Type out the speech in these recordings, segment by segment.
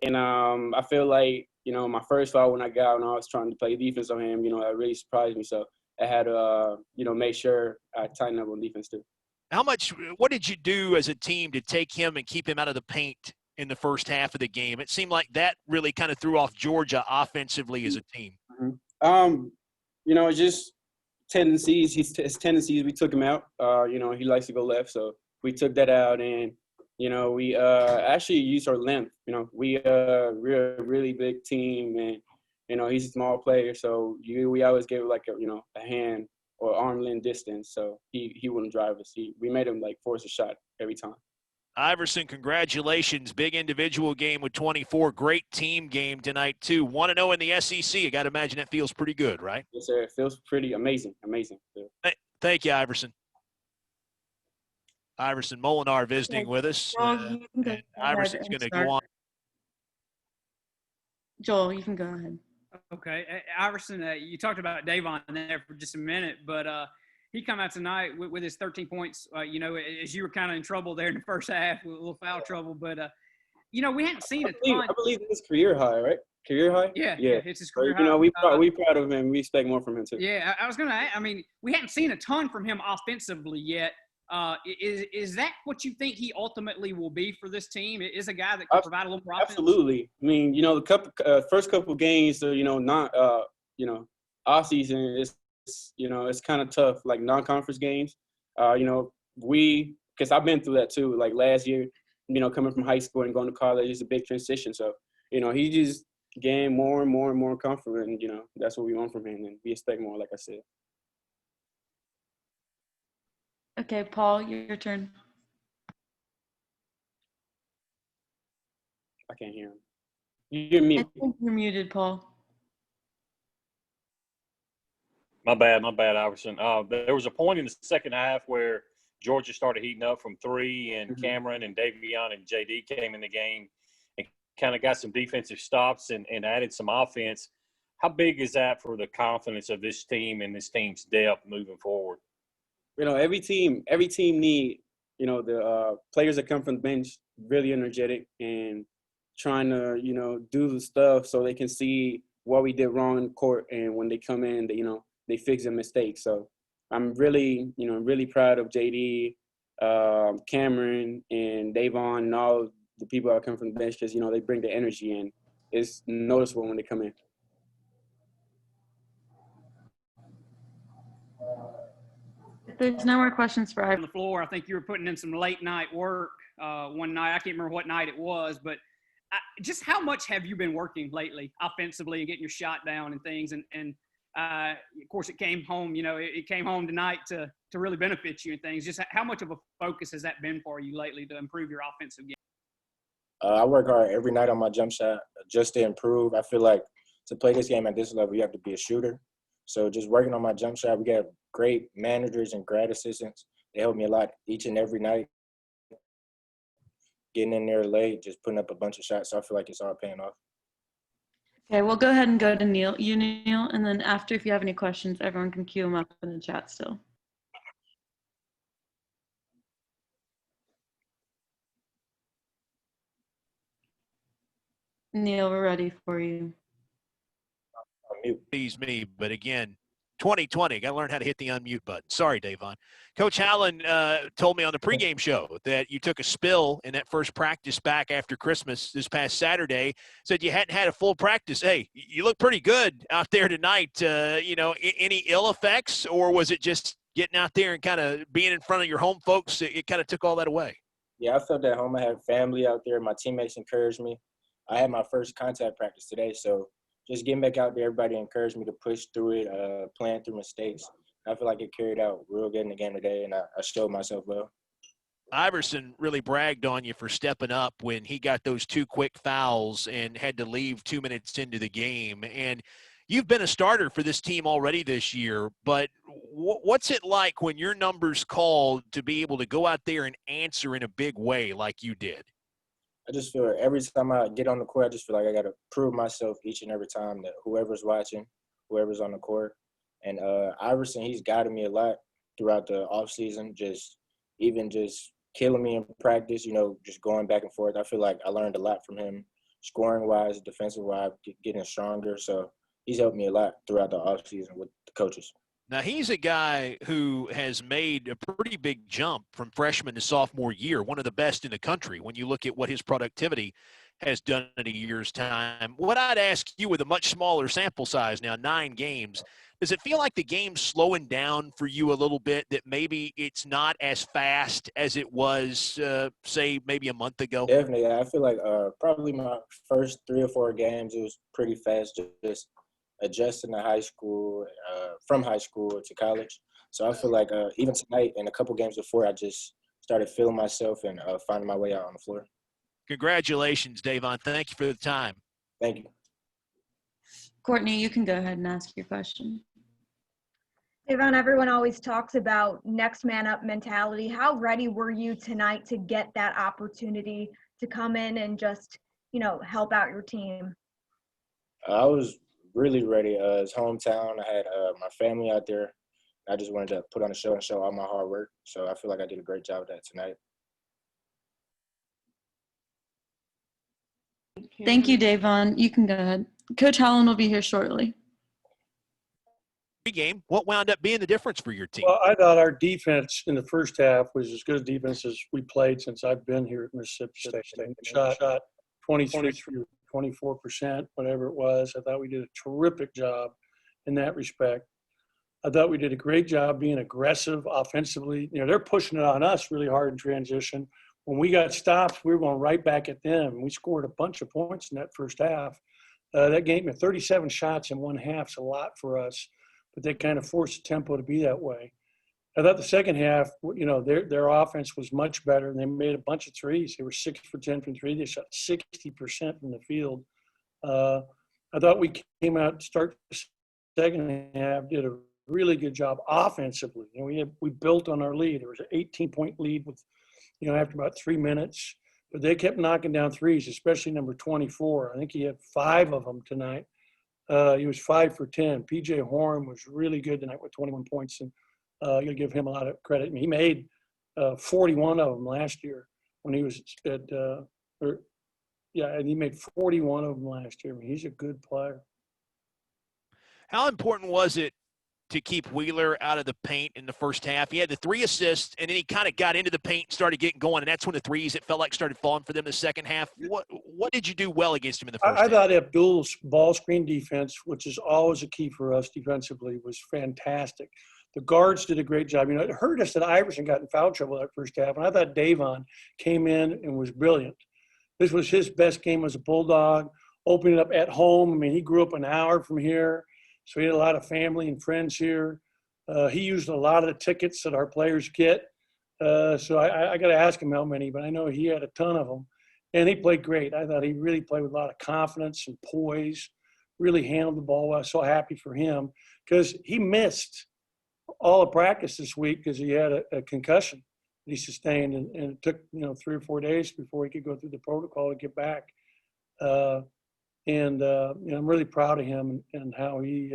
And I feel like, my first foul when I got when I was trying to play defense on him, that really surprised me. So I had to, make sure I tighten up on defense too. What did you do as a team to take him and keep him out of the paint in the first half of the game? It seemed like that really kind of threw off Georgia offensively as a team. Mm-hmm. Just tendencies. His tendencies, we took him out. He likes to go left, so we took that out, and we actually used our length. We're a really big team, and he's a small player, so we always give like a hand or arm length distance, so he wouldn't drive us. We made him like force a shot every time. Iverson, congratulations. Big individual game with 24. Great team game tonight, too. 1-0 in the SEC. I got to imagine that feels pretty good, right? Yes, sir. It feels pretty amazing. Amazing. Thank you, Iverson. Iverson Molinar visiting with us. And Iverson's going to go on. Joel, you can go ahead. Okay. Iverson, you talked about Davon there for just a minute, but he come out tonight with his 13 points, as you were kind of in trouble there in the first half with a little foul trouble. But, we hadn't seen a ton. I believe it's career high, right? Career high? Yeah, it's his career high. We proud of him. We expect more from him, too. Yeah, I was going to we hadn't seen a ton from him offensively yet. Is that what you think he ultimately will be for this team? Is a guy that can provide a little more offense? Absolutely. I mean, the first couple games, not off season, it's kind of tough, like non-conference games. Because I've been through that too. Like last year, coming from high school and going to college is a big transition. So, he just gained more and more and more confident, and that's what we want from him, and we expect more, like I said. Okay, Paul, your turn. I can't hear him. You're muted. I think you're muted, Paul. My bad, Iverson. There was a point in the second half where Georgia started heating up from three, and Cameron and Davion and JD came in the game and kind of got some defensive stops and added some offense. How big is that for the confidence of this team and this team's depth moving forward? Every team need, the players that come from the bench really energetic and trying to, do the stuff so they can see what we did wrong in the court, and when they come in, they fix their mistakes. So I'm really, really proud of JD, Cameron, and Davon, and all the people that come from the bench because, they bring the energy, and it's noticeable when they come in. If there's no more questions for on the floor, I think you were putting in some late night work one night. I can't remember what night it was, but just how much have you been working lately offensively and getting your shot down and things? And of course, it came home. It came home tonight to really benefit you and things. Just how much of a focus has that been for you lately to improve your offensive game? I work hard every night on my jump shot just to improve. I feel like to play this game at this level, you have to be a shooter. So just working on my jump shot, we got great managers and grad assistants. They help me a lot each and every night. Getting in there late, just putting up a bunch of shots. So I feel like it's all paying off. Okay, we'll go ahead and go to Neil. Neil, and then after, if you have any questions, everyone can queue them up in the chat still. Neil, we're ready for you. Please me, but again, 2020, got to learn how to hit the unmute button. Sorry, Davon. Coach Allen told me on the pregame show that you took a spill in that first practice back after Christmas this past Saturday. Said you hadn't had a full practice. Hey, you look pretty good out there tonight. Any ill effects, or was it just getting out there and kind of being in front of your home folks? It kind of took all that away. Yeah, I felt at home. I had family out there. My teammates encouraged me. I had my first contact practice today, so just getting back out there, everybody encouraged me to push through it, playing through mistakes. I feel like it carried out real good in the game today, and I showed myself well. Iverson really bragged on you for stepping up when he got those two quick fouls and had to leave 2 minutes into the game. And you've been a starter for this team already this year, but what's it like when your number's called to be able to go out there and answer in a big way like you did? I just feel every time I get on the court, I just feel like I got to prove myself each and every time that whoever's watching, whoever's on the court. And Iverson, he's guided me a lot throughout the offseason, just killing me in practice, just going back and forth. I feel like I learned a lot from him scoring-wise, defensive-wise, getting stronger. So he's helped me a lot throughout the offseason with the coaches. Now, he's a guy who has made a pretty big jump from freshman to sophomore year, one of the best in the country when you look at what his productivity has done in a year's time. What I'd ask you with a much smaller sample size now, 9 games, does it feel like the game's slowing down for you a little bit, that maybe it's not as fast as it was, say, maybe a month ago? Definitely. I feel like probably my first 3 or 4 games, it was pretty fast, just adjusting to high school, from high school to college. So I feel like even tonight and a couple games before, I just started feeling myself and finding my way out on the floor. Congratulations, Davon. Thank you for the time. Thank you. Courtney, you can go ahead and ask your question. Davon, everyone always talks about next man up mentality. How ready were you tonight to get that opportunity to come in and just, help out your team? I was really ready. It's hometown. I had my family out there. I just wanted to put on a show and show all my hard work. So I feel like I did a great job of that tonight. Thank you, Davon. You can go ahead. Coach Allen will be here shortly. Game, what wound up being the difference for your team? Well, I thought our defense in the first half was as good a defense as we played since I've been here at Mississippi State. Shot 23, 24%, whatever it was. I thought we did a terrific job in that respect. I thought we did a great job being aggressive offensively. They're pushing it on us really hard in transition. When we got stops, we were going right back at them. We scored a bunch of points in that first half. That game, 37 shots in one half is a lot for us, but they kind of forced the tempo to be that way. I thought the second half, their offense was much better, and they made a bunch of threes. They were 6 for 10 from three. They shot 60% from the field. I thought we came out to start the second half, did a really good job offensively. We built on our lead. There was an 18-point lead with, after about 3 minutes. But they kept knocking down threes, especially number 24. I think he had 5 of them tonight. He was 5 for 10. P.J. Horn was really good tonight with 21 points, and you'll give him a lot of credit. And he made 41 of them last year when he was and he made 41 of them last year. I mean, he's a good player. How important was it to keep Wheeler out of the paint in the first half? He had the 3 assists, and then he kind of got into the paint and started getting going, and that's when the threes, it felt like, started falling for them in the second half. What did you do well against him in the first half? I thought Abdul's ball screen defense, which is always a key for us defensively, was fantastic. The guards did a great job. It hurt us that Iverson got in foul trouble that first half, and I thought Davon came in and was brilliant. This was his best game as a Bulldog, opening up at home. I mean, he grew up an hour from here. So he had a lot of family and friends here. He used a lot of the tickets that our players get. So I got to ask him how many, but I know he had a ton of them. And he played great. I thought he really played with a lot of confidence and poise, really handled the ball well. I was so happy for him because he missed all the practice this week because he had a concussion that he sustained. And it took, 3 or 4 days before he could go through the protocol to get back. I'm really proud of him and how he,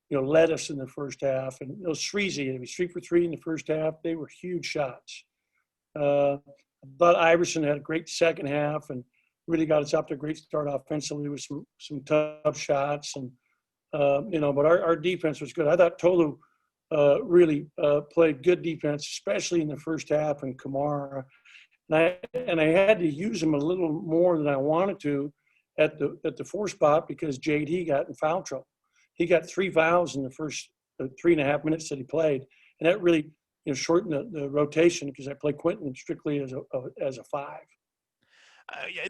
led us in the first half. And those threes he was 3 for 3 in the first half. They were huge shots. But Iverson had a great second half and really got us up to a great start offensively with some tough shots. And, but our defense was good. I thought Tolu really played good defense, especially in the first half, and Kamara. And I had to use him a little more than I wanted to at the 4 spot because JD got in foul trouble. He got 3 fouls in the first 3.5 minutes that he played, and that really shortened the rotation because I played Quentin strictly as a 5.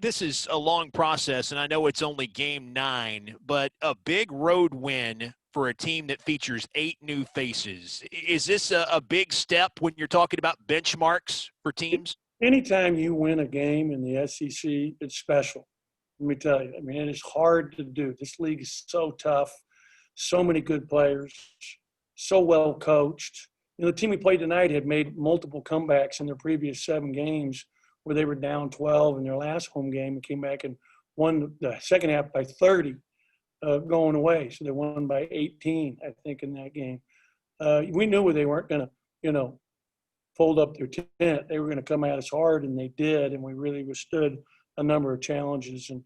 This is a long process, and I know it's only game 9, but a big road win for a team that features 8 new faces. Is this a big step when you're talking about benchmarks for teams? Anytime you win a game in the SEC, it's special. Let me tell you. I mean, it is hard to do. This league is so tough, so many good players, so well coached. The team we played tonight had made multiple comebacks in their previous 7 games where they were down 12 in their last home game and came back and won the second half by 30 going away. So they won by 18, I think, in that game. We knew they weren't going to, fold up their tent. They were going to come at us hard, and they did, and we really withstood a number of challenges. And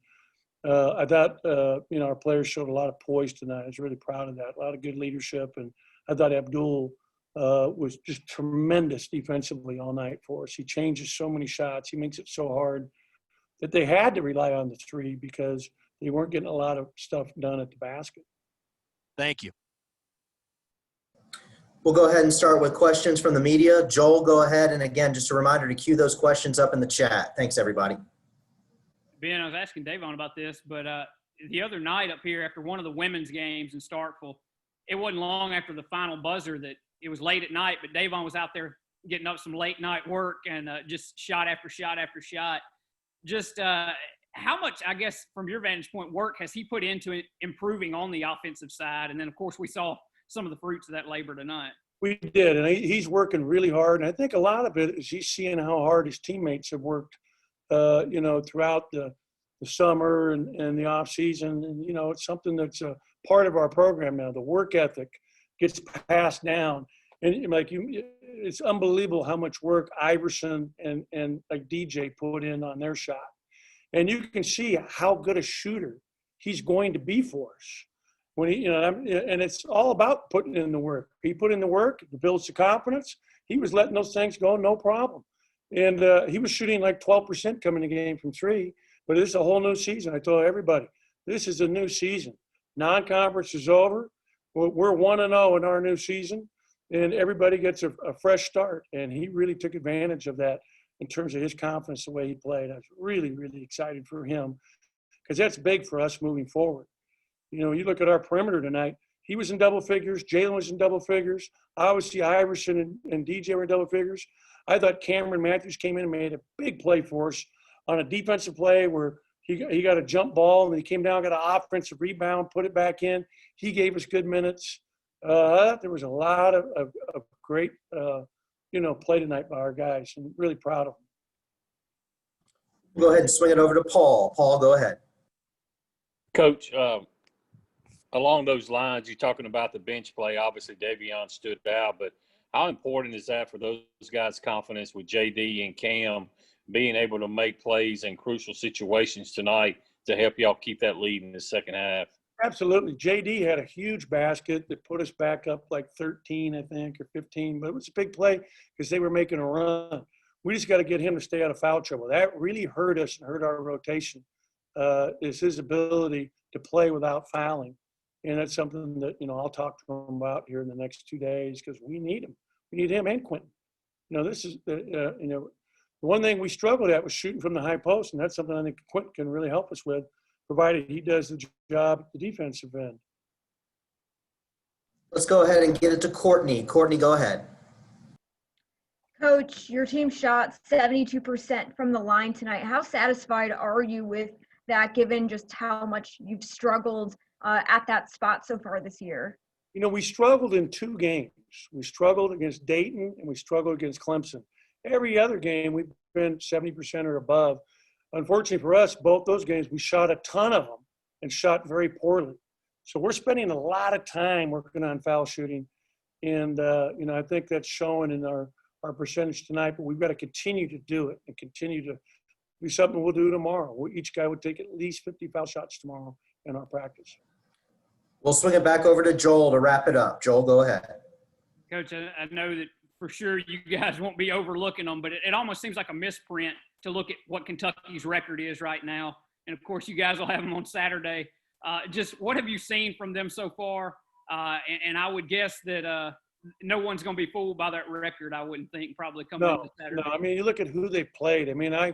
I thought, our players showed a lot of poise tonight. I was really proud of that. A lot of good leadership. And I thought Abdul was just tremendous defensively all night for us. He changes so many shots. He makes it so hard that they had to rely on the three because they weren't getting a lot of stuff done at the basket. Thank you. We'll go ahead and start with questions from the media. Joel, go ahead. And again, just a reminder to queue those questions up in the chat. Thanks, everybody. Ben, I was asking Davon about this, but the other night up here after one of the women's games in Starkville, it wasn't long after the final buzzer that it was late at night, but Davon was out there getting up some late night work and just shot after shot after shot. Just how much, I guess, from your vantage point, work has he put into it, improving on the offensive side? And then, of course, we saw some of the fruits of that labor tonight. We did, and he's working really hard. And I think a lot of it is he's seeing how hard his teammates have worked, throughout the summer and the off season. And, it's something that's a part of our program now. The work ethic gets passed down. And it's unbelievable how much work Iverson and like DJ put in on their shot. And you can see how good a shooter he's going to be for us. When and it's all about putting in the work. He put in the work, it builds the confidence. He was letting those things go, no problem. And he was shooting like 12% coming to the game from three. But this is a whole new season. I told everybody, this is a new season. Non-conference is over. We're 1-0 in our new season, and everybody gets a fresh start. And he really took advantage of that in terms of his confidence, the way he played. I was really, really excited for him because that's big for us moving forward. You look at our perimeter tonight. He was in double figures. Jalen was in double figures. Obviously, Iverson and DJ were in double figures. I thought Cameron Matthews came in and made a big play for us on a defensive play where he got a jump ball and he came down, got an offensive rebound, put it back in. He gave us good minutes. There was a lot of great, play tonight by our guys, and really proud of them. Go ahead and swing it over to Paul. Paul, go ahead. Coach, along those lines, you're talking about the bench play. Obviously, Davion stood out, but how important is that for those guys' confidence with JD and Cam being able to make plays in crucial situations tonight to help y'all keep that lead in the second half? Absolutely. JD had a huge basket that put us back up like 13, I think, or 15, but it was a big play because they were making a run. We just got to get him to stay out of foul trouble. That really hurt us and hurt our rotation, is his ability to play without fouling. And that's something that, I'll talk to him about here in the next 2 days because we need him. We need him and Quentin. This is, the one thing we struggled at was shooting from the high post, and that's something I think Quentin can really help us with, provided he does the job at the defensive end. Let's go ahead and get it to Courtney. Courtney, go ahead. Coach, your team shot 72% from the line tonight. How satisfied are you with that, given just how much you've struggled at that spot so far this year? We struggled in 2 games. We struggled against Dayton and we struggled against Clemson. Every other game, we've been 70% or above. Unfortunately for us, both those games, we shot a ton of them and shot very poorly. So we're spending a lot of time working on foul shooting. And, I think that's showing in our percentage tonight, but we've got to continue to do it and continue to do something we'll do tomorrow. Each guy would take at least 50 foul shots tomorrow in our practice. We'll swing it back over to Joel to wrap it up. Joel, go ahead. Coach, I know that for sure you guys won't be overlooking them, but it almost seems like a misprint to look at what Kentucky's record is right now. And, of course, you guys will have them on Saturday. Just what have you seen from them so far? And I would guess that no one's going to be fooled by that record, I wouldn't think, probably coming into Saturday. No, I mean, you look at who they played. I mean, I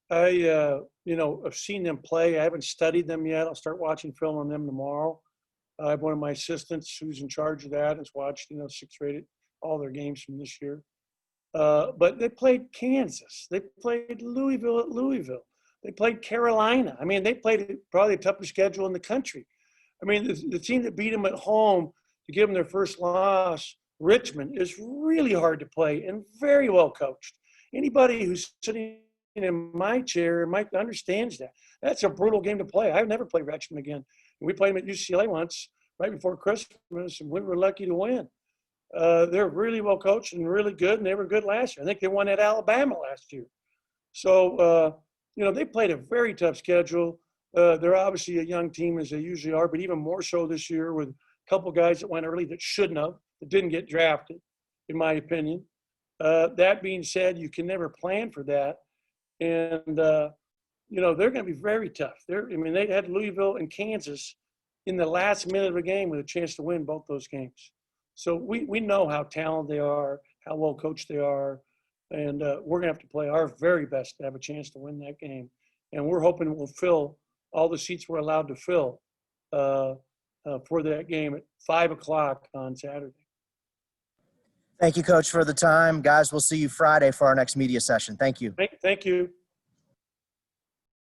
have seen them play. I haven't studied them yet. I'll start watching film on them tomorrow. I have one of my assistants who's in charge of that, has watched, 6-rated, all their games from this year. But they played Kansas. They played Louisville at Louisville. They played Carolina. I mean, they played probably the toughest schedule in the country. I mean, the team that beat them at home to give them their first loss, Richmond, is really hard to play and very well coached. Anybody who's sitting in my chair understands that. That's a brutal game to play. I've never played Richmond again. We played them at UCLA once right before Christmas, and we were lucky to win. They're really well coached and really good, and they were good last year. I think they won at Alabama last year. So, they played a very tough schedule. They're obviously a young team as they usually are, but even more so this year with a couple guys that went early that shouldn't have, that didn't get drafted, in my opinion. That being said, you can never plan for that. And, they're going to be very tough. They had Louisville and Kansas in the last minute of the game with a chance to win both those games. So we know how talented they are, how well coached they are, and we're going to have to play our very best to have a chance to win that game. And we're hoping we'll fill all the seats we're allowed to fill for that game at 5 o'clock on Saturday. Thank you, Coach, for the time. Guys, we'll see you Friday for our next media session. Thank you. Thank you.